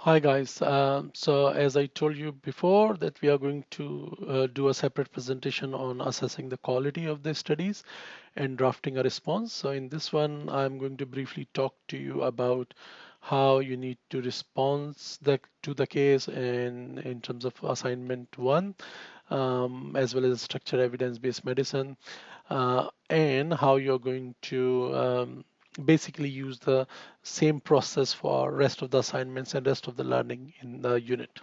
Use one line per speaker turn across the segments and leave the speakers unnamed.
Hi guys. So as I told you before that we are going to do a separate presentation on assessing the quality of the studies and drafting a response. So in this one, I'm going to briefly talk to you about how you need to respond to the case in terms of assignment one, as well as structured evidence-based medicine, and how you're going to basically use the same process for rest of the assignments and rest of the learning in the unit.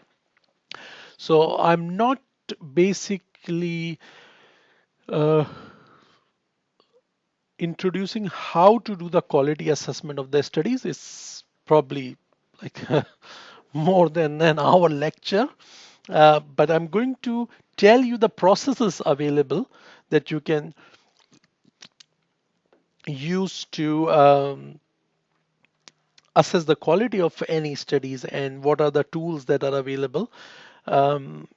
So I'm not basically uh, introducing how to do the quality assessment of the studies. Is probably like more than an hour lecture, but I'm going to tell you the processes available that you can use to assess the quality of any studies and what are the tools that are available. Um,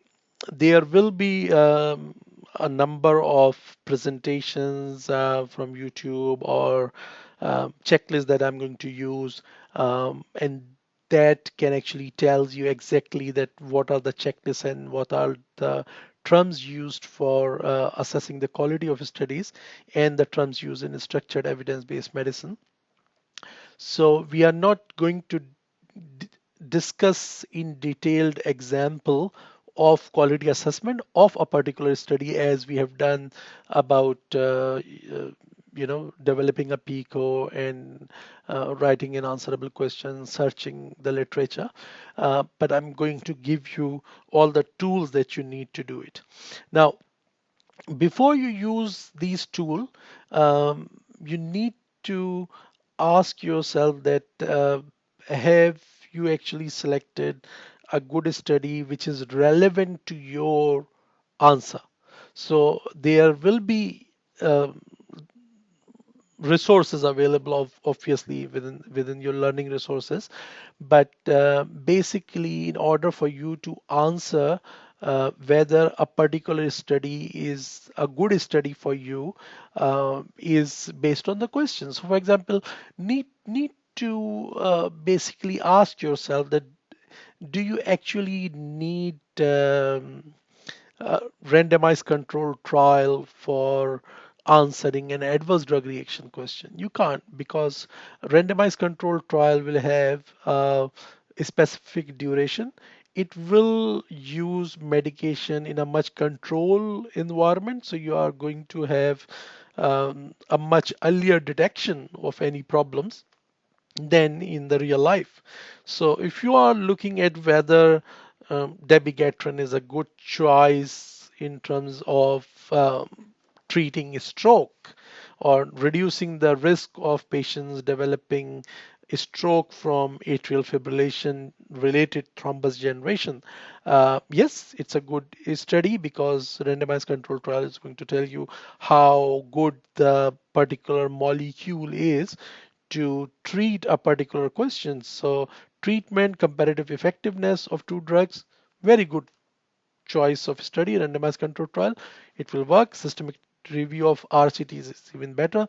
there will be a number of presentations from YouTube or checklists that I'm going to use, and that can actually tells you exactly that what are the checklists and what are the terms used for assessing the quality of studies and the terms used in structured evidence-based medicine. So we are not going to d- discuss in detailed example of quality assessment of a particular study as we have done about developing a PICO and writing an answerable question, searching the literature. But I'm going to give you all the tools that you need to do it. Now, before you use these tools, you need to ask yourself that have you actually selected a good study which is relevant to your answer. So there will be resources available obviously within your learning resources, but basically in order for you to answer whether a particular study is a good study for you is based on the questions. So for example, need to basically ask yourself that do you actually need randomized controlled trial for answering an adverse drug reaction question? You can't, because a randomized controlled trial will have a specific duration. It will use medication in a much controlled environment, so you are going to have a much earlier detection of any problems than in the real life. So if you are looking at whether dabigatran is a good choice in terms of treating a stroke or reducing the risk of patients developing a stroke from atrial fibrillation related thrombus generation. Yes, it's a good study because randomized control trial is going to tell you how good the particular molecule is to treat a particular question. So treatment, comparative effectiveness of two drugs, very good choice of study, randomized control trial. It will work. Systemic review of RCTs is even better.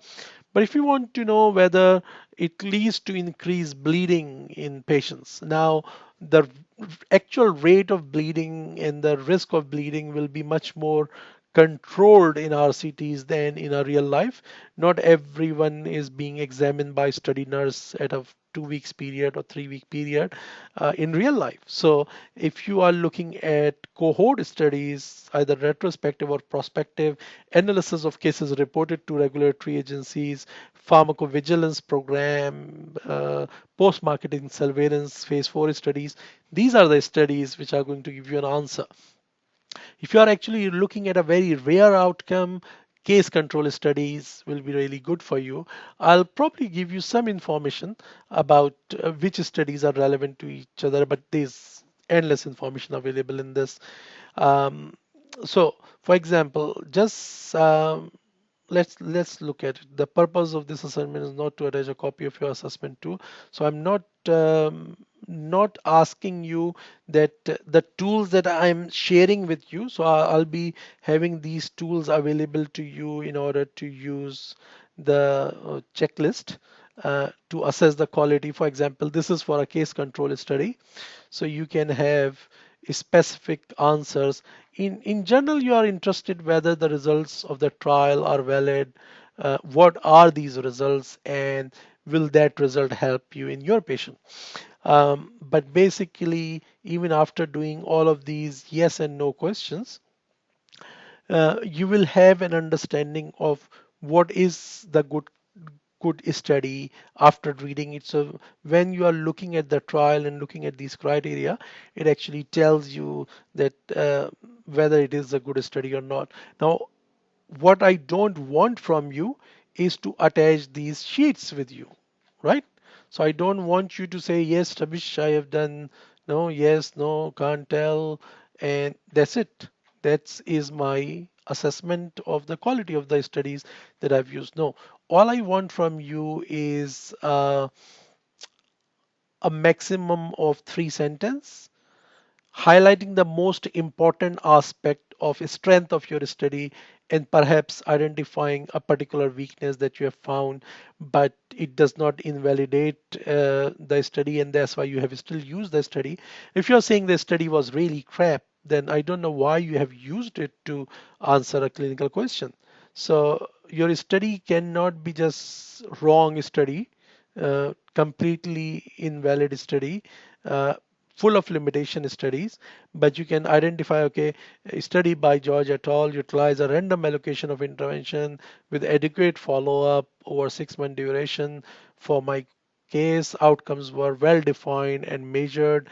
But if you want to know whether it leads to increased bleeding in patients, now the actual rate of bleeding and the risk of bleeding will be much more controlled in RCTs than in a real life. Not everyone is being examined by study nurse at a 2 weeks period or 3 week period in real life. So if you are looking at cohort studies, either retrospective or prospective analysis of cases reported to regulatory agencies, pharmacovigilance program, post-marketing surveillance phase 4 studies, these are the studies which are going to give you an answer. If you are actually looking at a very rare outcome, case control studies will be really good for you. I'll probably give you some information about which studies are relevant to each other, but there's endless information available in this. Um, so, for example, just let's look at it. The purpose of this assignment is not to attach a copy of your assessment tool. So I'm not asking you that the tools that I'm sharing with you. So I'll be having these tools available to you in order to use the checklist. to assess the quality. For example, this is for a case control study. So you can have specific answers. In general, you are interested whether the results of the trial are valid, what are these results, and will that result help you in your patient. But basically, even after doing all of these yes and no questions, you will have an understanding of what is the good study after reading it. So when you are looking at the trial and looking at these criteria, it actually tells you that whether it is a good study or not. Now, what I don't want from you is to attach these sheets with you, right? So I don't want you to say, yes, Tabish, I have done, no, yes, no, can't tell, and that's it. That is my assessment of the quality of the studies that I've used. No, all I want from you is a maximum of 3 sentences highlighting the most important aspect of strength of your study and perhaps identifying a particular weakness that you have found, but it does not invalidate the study, and that's why you have still used the study. If you're saying the study was really crap, then I don't know why you have used it to answer a clinical question. So your study cannot be just wrong study, completely invalid study, uh, full of limitation studies, but you can identify, okay, a study by George et al. Utilized a random allocation of intervention with adequate follow-up over 6 month duration. For my case, outcomes were well defined and measured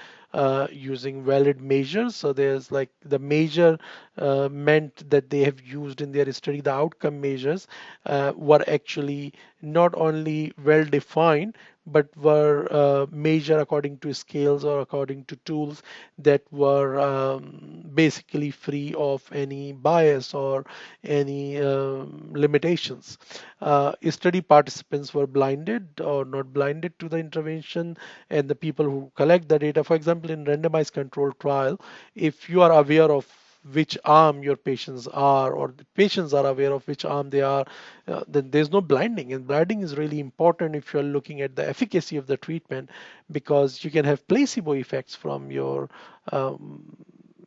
using valid measures. So there's like the measure meant that they have used in their study, the outcome measures were actually not only well defined, but were measured according to scales or according to tools that were basically free of any bias or any limitations. Study participants were blinded or not blinded to the intervention, and the people who collect the data, for example, in randomized controlled trial, if you are aware of which arm your patients are, or the patients are aware of which arm they are, then there's no blinding. And blinding is really important if you're looking at the efficacy of the treatment, because you can have placebo effects from your um,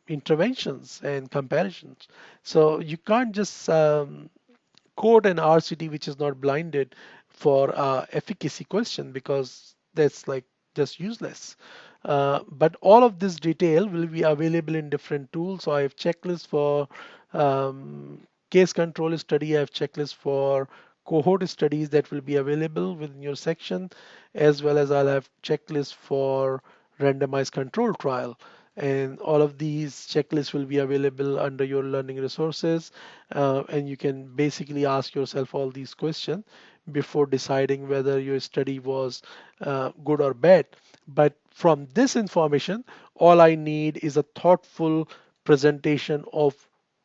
interventions and comparisons. So you can't just quote an RCT which is not blinded for efficacy question, because that's like just useless. But all of this detail will be available in different tools. So I have checklists for um, case control study. I have checklists for cohort studies that will be available within your section, as well as I'll have checklists for randomized control trial. And all of these checklists will be available under your learning resources. And you can basically ask yourself all these questions before deciding whether your study was good or bad. But from this information, all I need is a thoughtful presentation of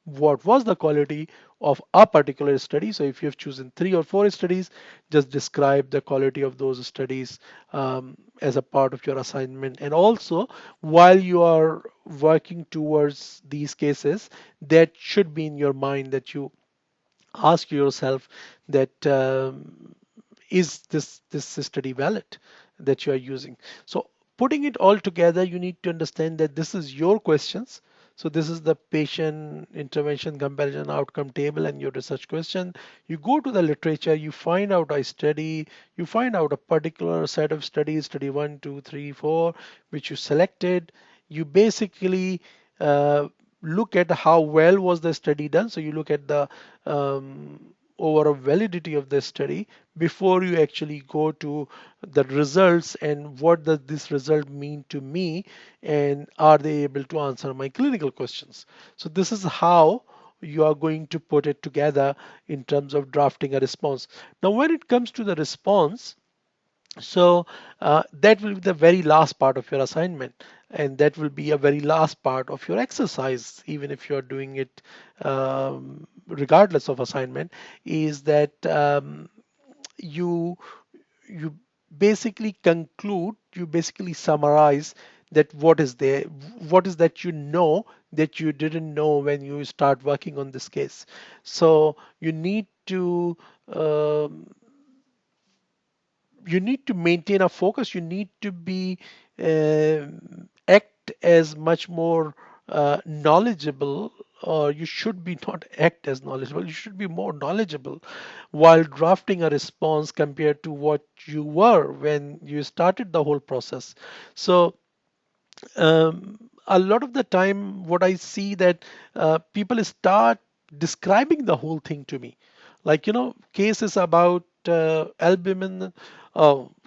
what was the quality of a particular study. So if you have chosen 3 or 4 studies, just describe the quality of those studies as a part of your assignment. And also, while you are working towards these cases, that should be in your mind, that you ask yourself that is this study valid that you are using. So putting it all together, you need to understand that this is your questions. So this is the patient intervention comparison outcome table and your research question. You go to the literature, you find out a study, you find out a particular set of studies, study 1, 2, 3, 4, which you selected. You basically look at how well was the study done. So you look at the overall validity of the study before you actually go to the results, and what does this result mean to me, and are they able to answer my clinical questions. So this is how you are going to put it together in terms of drafting a response. Now when it comes to the response, so that will be the very last part of your assignment, and that will be a very last part of your exercise, even if you're doing it regardless of assignment, is that you you basically conclude, you basically summarize that what is there, what is that that you didn't know when you start working on this case. So you need to um, you need to maintain a focus. You need to be act as much more knowledgeable, or you should be not act as knowledgeable. You should be more knowledgeable while drafting a response compared to what you were when you started the whole process. So a lot of the time what I see that people start describing the whole thing to me, like cases about albumin.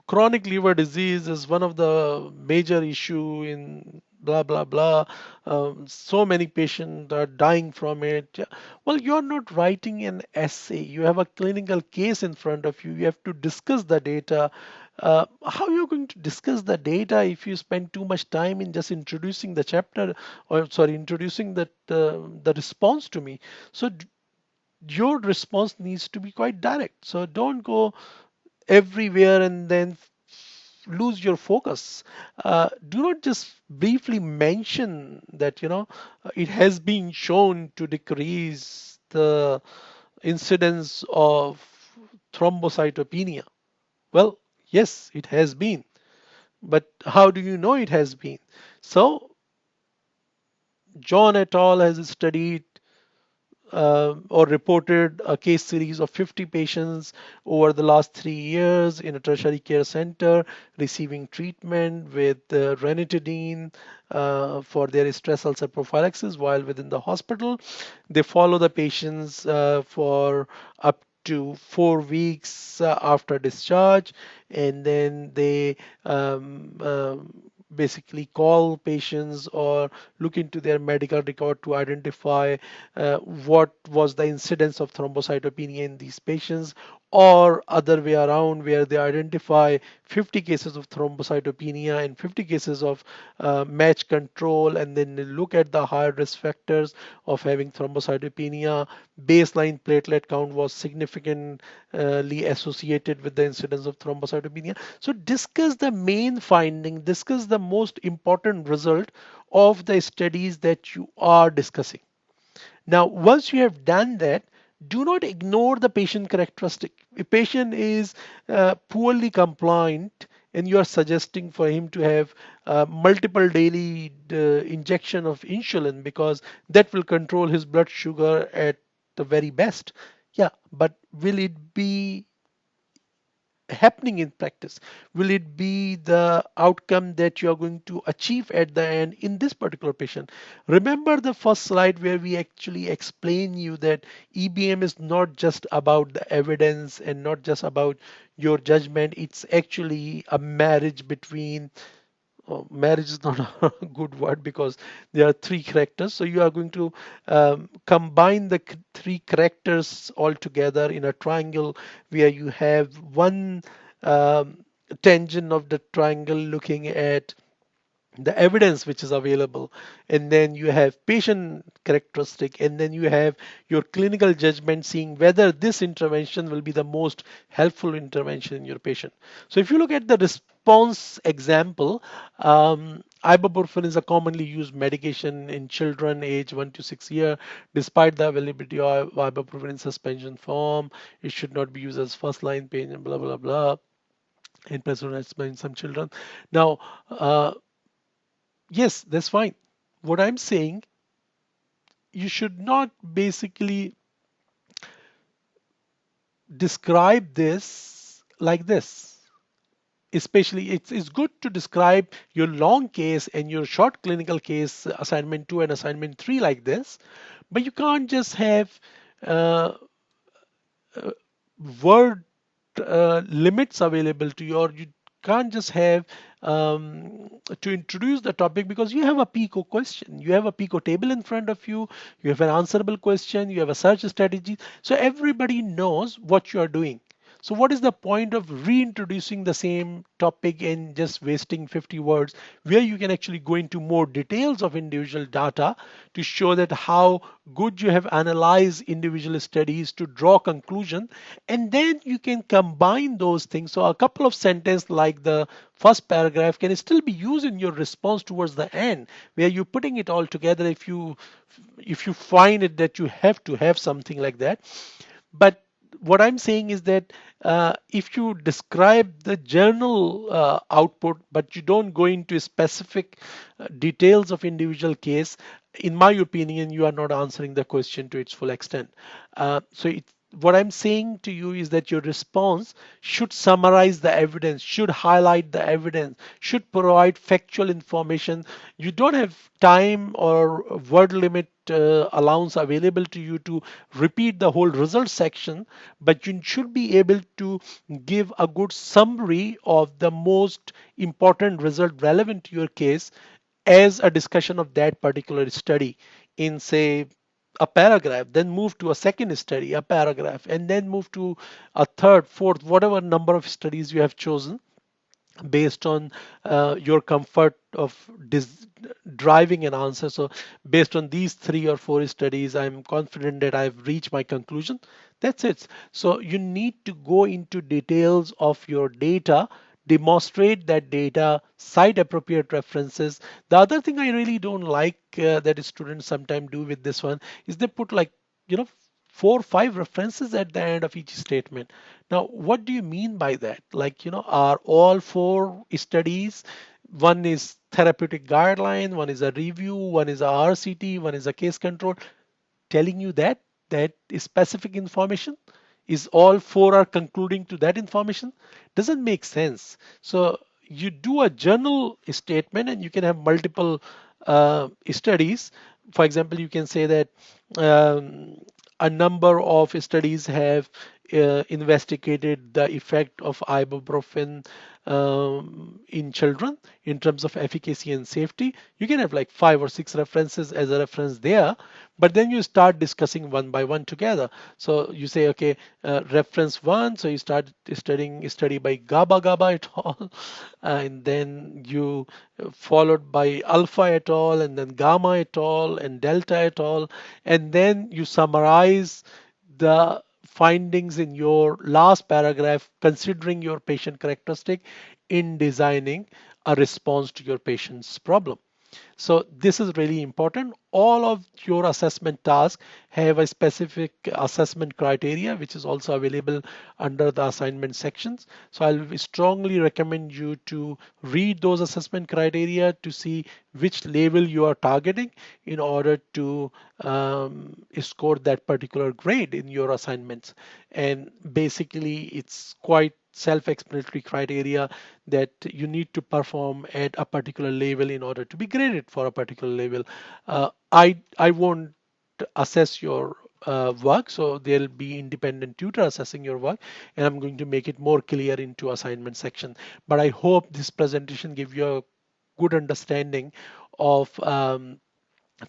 Chronic liver disease is one of the major issue in blah blah blah. So many patients are dying from it. Yeah. Well, you're not writing an essay, you have a clinical case in front of you. You have to discuss the data. How you're going to discuss the data if you spend too much time in just introducing the chapter, or sorry, introducing the response to me? So your response needs to be quite direct. So don't go everywhere and then lose your focus. Do not just briefly mention that it has been shown to decrease the incidence of thrombocytopenia. Well, yes, it has been, but how do you know it has been? So John et al. Has studied or reported a case series of 50 patients over the last 3 years in a tertiary care center receiving treatment with ranitidine for their stress ulcer prophylaxis while within the hospital. They follow the patients for up to 4 weeks after discharge, and then they basically call patients or look into their medical record to identify what was the incidence of thrombocytopenia in these patients, or other way around where they identify 50 cases of thrombocytopenia and 50 cases of match control, and then they look at the higher risk factors of having thrombocytopenia. Baseline platelet count was significantly associated with the incidence of thrombocytopenia. So discuss the main finding, discuss the most important result of the studies that you are discussing. Now, once you have done that, do not ignore the patient characteristic. A patient is poorly compliant and you are suggesting for him to have multiple daily injection of insulin because that will control his blood sugar at the very best. Yeah, but will it be happening in practice? Will it be the outcome that you are going to achieve at the end in this particular patient? Remember the first slide where we actually explain you that EBM is not just about the evidence and not just about your judgment. It's actually a marriage between marriage is not a good word because there are three characters. So you are going to combine the three characters all together in a triangle where you have one tangent of the triangle looking at the evidence which is available, and then you have patient characteristic, and then you have your clinical judgment seeing whether this intervention will be the most helpful intervention in your patient. So if you look at the response example, ibuprofen is a commonly used medication in children age 1 to 6 year. Despite the availability of ibuprofen in suspension form, it should not be used as first line pain and blah blah blah in present in some children. Now yes, that's fine. What I'm saying, you should not basically describe this like this. Especially, it's good to describe your long case and your short clinical case, assignment 2 and assignment 3 like this, but you can't just have uh, word limits available to you, or you can't just have to introduce the topic because you have a PICO question, you have a PICO table in front of you, you have an answerable question, you have a search strategy, so everybody knows what you are doing. So what is the point of reintroducing the same topic and just wasting 50 words where you can actually go into more details of individual data to show that how good you have analyzed individual studies to draw conclusion, and then you can combine those things. So a couple of sentences like the first paragraph can still be used in your response towards the end where you're putting it all together if you find it that you have to have something like that. But what I'm saying is that if you describe the journal output, but you don't go into specific details of individual case, in my opinion, you are not answering the question to its full extent. What I'm saying to you is that your response should summarize the evidence, should highlight the evidence, should provide factual information. You don't have time or word limit allowance available to you to repeat the whole result section, but you should be able to give a good summary of the most important result relevant to your case as a discussion of that particular study in, say, a paragraph, then move to a second study, a paragraph, and then move to a third, fourth, whatever number of studies you have chosen based on your comfort of driving an answer. So based on these 3 or 4 studies, I'm confident that I've reached my conclusion. That's it. So you need to go into details of your data, demonstrate that data, cite appropriate references. The other thing I really don't like that students sometimes do with this one is they put, like, you know, 4 or 5 references at the end of each statement. Now, what do you mean by that? Like, are all 4 studies, one is therapeutic guideline, one is a review, one is a RCT, one is a case control, telling you that is specific information? Is all 4 are concluding to that information? Doesn't make sense. So you do a journal statement and you can have multiple studies. For example, you can say that um, a number of studies have investigated the effect of ibuprofen in children in terms of efficacy and safety. You can have like 5 or 6 references as a reference there, but then you start discussing one by one together. So you say, okay, reference one. So you start studying study by GABA GABA et al. And then you followed by alpha et al. And then gamma et al. And delta et al. And then you summarize the findings in your last paragraph, considering your patient characteristic in designing a response to your patient's problem. So this is really important. All of your assessment tasks have a specific assessment criteria, which is also available under the assignment sections. So I'll strongly recommend you to read those assessment criteria to see which level you are targeting in order to score that particular grade in your assignments. And basically, it's quite self-explanatory criteria that you need to perform at a particular level in order to be graded for a particular level. I won't assess your work, so there'll be independent tutor assessing your work, and I'm going to make it more clear into assignment section. But I hope this presentation give you a good understanding of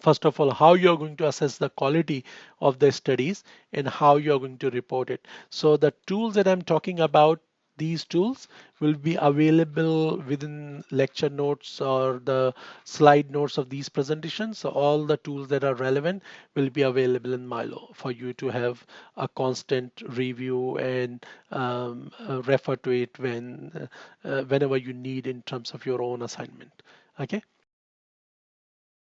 first of all, how you're going to assess the quality of the studies and how you're going to report it. So the tools that I'm talking about, these tools will be available within lecture notes or the slide notes of these presentations. So all the tools that are relevant will be available in Milo for you to have a constant review and refer to it whenever you need in terms of your own assignment. Okay.